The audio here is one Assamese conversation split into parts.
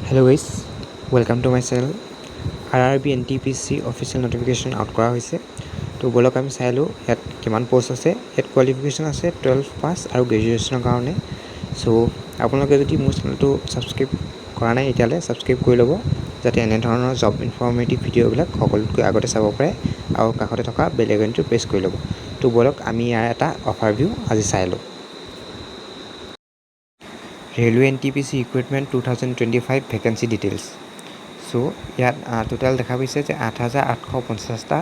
Hello guys, welcome to my channel. RRB NTPC official notification out কৰা হৈছে তো বলক আমি চাইলো ইয়াত কিমান পোষ্ট আছে ইয়াত কোৱালিফিকেশ্যন আছে 12 পাস আৰু গ্ৰেজুৱেচনৰ কাৰণে সো আপোনালোকে যদি মোৰ চেনেলটো সাবস্ক্ৰাইব কৰা নাই এতিয়ালে সাবস্ক্ৰাইব কৰি ল'ব যাতে এনে ধৰণৰ জব ইনফৰমেটিভ ভিডিঅ'বিলাক সকলোতকৈ আগতে চাব পাৰে আৰু কাষতে থকা বেল আইকনটো প্ৰেছ কৰি ল'ব তো বলক আমি ইয়াৰ এটা অভাৰভিউ আজি চাইলো Railway NTPC Equipment 2025 Vacancy Details. So, here total দেখা পাইছে যে 8850টা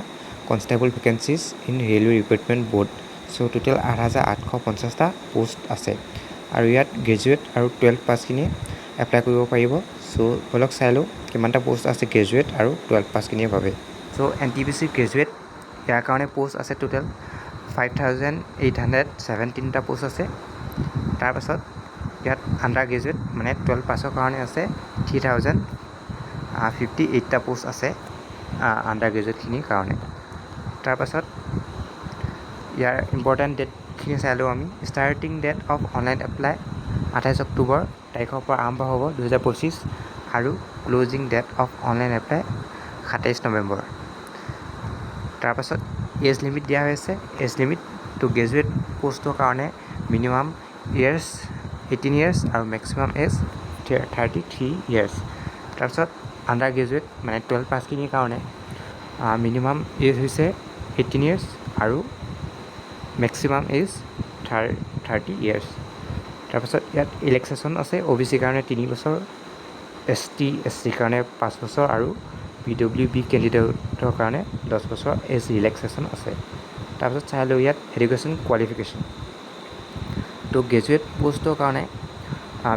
Constable Vacancies in Railway Equipment Board. So, total 8850টা post আছে। আৰু ইয়াত গ্ৰেজুৱেট আৰু 12 পাছ কিনে এপ্লাই কৰিব পাৰিব। So, বলক চাইলো কিমানটা পোষ্ট আছে গ্ৰেজুৱেট আৰু 12 পাছ কিনে বাবে। So, NTPC গ্ৰেজুৱেট ইয়াৰ কাৰণে পোষ্ট আছে total 5817টা পোষ্ট আছে। তাৰ পাছত ইয়াত আন্ডাৰ গ্ৰেজুৱেট মানে 12 পাছৰ কাৰণে আছে 3058টা পোষ্ট আছে আন্ডাৰ গ্ৰেজুৱেটখিনিৰ কাৰণে তাৰ পাছত ইয়াৰ ইম্পৰ্টেণ্ট ডেটখিনি চাইলো আমি starting date of online apply 28 অক্টোবৰ তাৰিখৰ পৰা আৰম্ভ হ'ব 2025 আৰু closing date of online apply 27 নৱেম্বৰ তাৰ পাছত এজ লিমিট দিয়া হৈছে এজ লিমিট টু গ্ৰেজুৱেট পোষ্টৰ কাৰণে মিনিমাম ইয়াৰ্ছ 18 years আৰু maximum age 33 years তাৰপিছত আন্ডাৰ গ্ৰেজুৱেট মানে 12 পাছ কিনিৰ কাৰণে মিনিমাম এজ হৈছে 18 years আৰু maximum age 30 years তাৰপিছত ইয়াত ইলেকশ্যন আছে OBC কাৰণে 3 বছৰ ST SC কাৰণে 5 বছৰ আৰু PWB কেণ্ডিডেটৰ কাৰণে 10 বছৰ এজ ৰিলেক্সেশ্যন আছে তাৰপিছত চাইলো ইয়াত এডুকেশ্যন কোৱালিফিকেশ্যন তো গ্ৰেজুৱেট পোষ্টৰ কাৰণে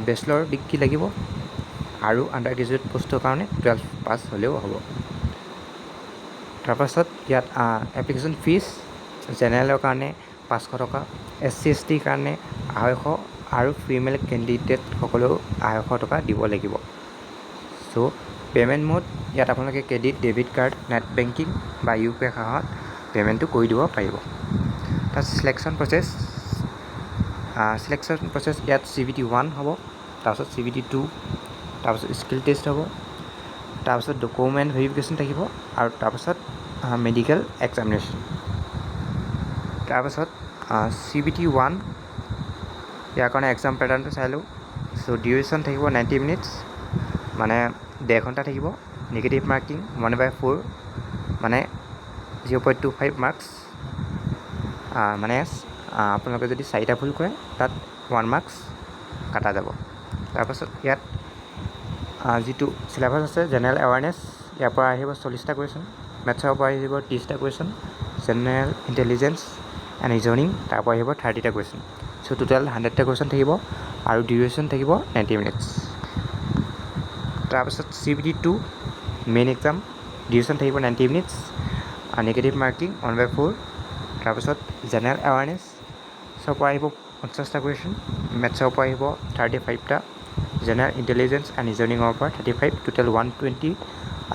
বেচলৰ ডিগ্ৰী লাগিব আৰু আন্ডাৰ গ্ৰেজুৱেট পোষ্টৰ কাৰণে 12 পাছ হ'লেও হ'ব তাৰপাছত ইয়াত এপ্লিকেশ্যন ফিজ জেনেৰেলৰ কাৰণে 500 টকা SC ST কাৰণে 250 আৰু ফিমেল কেণ্ডিডেট সকলেও 250 টকা দিব লাগিব সো পেমেণ্ট মোড ইয়াত আপোনালোকে credit debit card net banking বা UPI সহায়ত পেমেণ্টটো কৰি দিব পাৰিব তাৰপিছত সিলেকশ্যন প্ৰচেছ ইয়াত CBT 1 হ'ব তাৰপিছত CBT 2 তাৰপিছত স্কিল টেষ্ট হ'ব তাৰপিছত ডকুমেণ্ট ভেৰিফিকেশ্যন থাকিব আৰু তাৰপিছত মেডিকেল এক্সামিনেশ্যন তাৰপিছত CBT 1 ইয়াৰ কাৰণে এক্সাম পেটাৰ্ণটো চাইলোঁ চ' ডিউৰেশ্যন থাকিব 90 মিনিটছ মানে 1.5 ঘণ্টা থাকিব নিগেটিভ মাৰ্কিং 1/4 মানে 0.25 মাৰ্কছ মানে আপোনালোকে যদি 4টা ভুল কৰে তাত 1 মাৰ্কছ কাটা যাব তাৰপাছত ইয়াত যিটো সিলেবাছ আছে জেনেৰেল এৱাৰনেছ ইয়াৰ পৰা আহিব 40টা কুৱেশ্যন মেথছৰ পৰা আহিব 30টা question general intelligence and reasoning তাৰ পৰা আহিব 30টা কুৱেশ্যন চ' টোটেল 100টা কুৱেশ্যন থাকিব আৰু ডিউৰেশ্যন থাকিব 90 মিনিটছ তাৰপাছত CBT 2 মেইন এক্সাম ডিউৰেশ্যন থাকিব 90 মিনিটছ নিগেটিভ মাৰ্কিং 1/4 তাৰপাছত জেনেৰেল এৱাৰনেছ চৰ পৰা আহিব 50টা কুৱেশ্যন মেথছৰ পৰা আহিব 35টা জেনেৰেল ইণ্টেলিজেন্স এণ্ড ৰিজনিঙৰ পৰা 35 টোটেল 120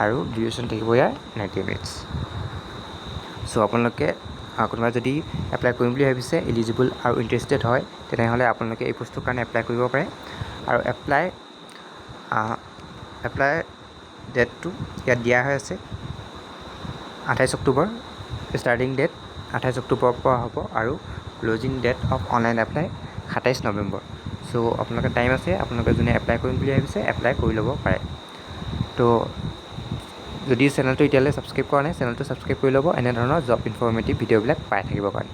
আৰু ডিউৰেশ্যন থাকিব ইয়াৰ 90 মিনিটছ চ' আপোনালোকে কোনোবা যদি এপ্লাই কৰিম বুলি ভাবিছে এলিজিবল আৰু ইণ্টাৰেষ্টেড হয় তেনেহ'লে আপোনালোকে এই পোষ্টটোৰ কাৰণে এপ্লাই কৰিব পাৰে আৰু এপ্লাই ডেটটো ইয়াত দিয়া হৈ আছে 28 অক্টোবৰ ষ্টাৰ্টিং ডেট 28 অক্টোবৰৰ পৰা হ'ব আৰু closing date of online apply 27 November so' আপোনালোকে টাইম আছে আপোনালোকে যোনে এপ্লাই কৰিম বুলি ভাবিছে এপ্লাই কৰি ল'ব পাৰে তো যদি চেনেলটো এতিয়ালৈ ছাবস্ক্ৰাইব কৰা নাই চেনেলটো ছাবস্ক্ৰাইব কৰি ল'ব এনেধৰণৰ জব ইনফৰমেটিভ ভিডিঅ'বিলাক পাই থাকিবৰ কাৰণে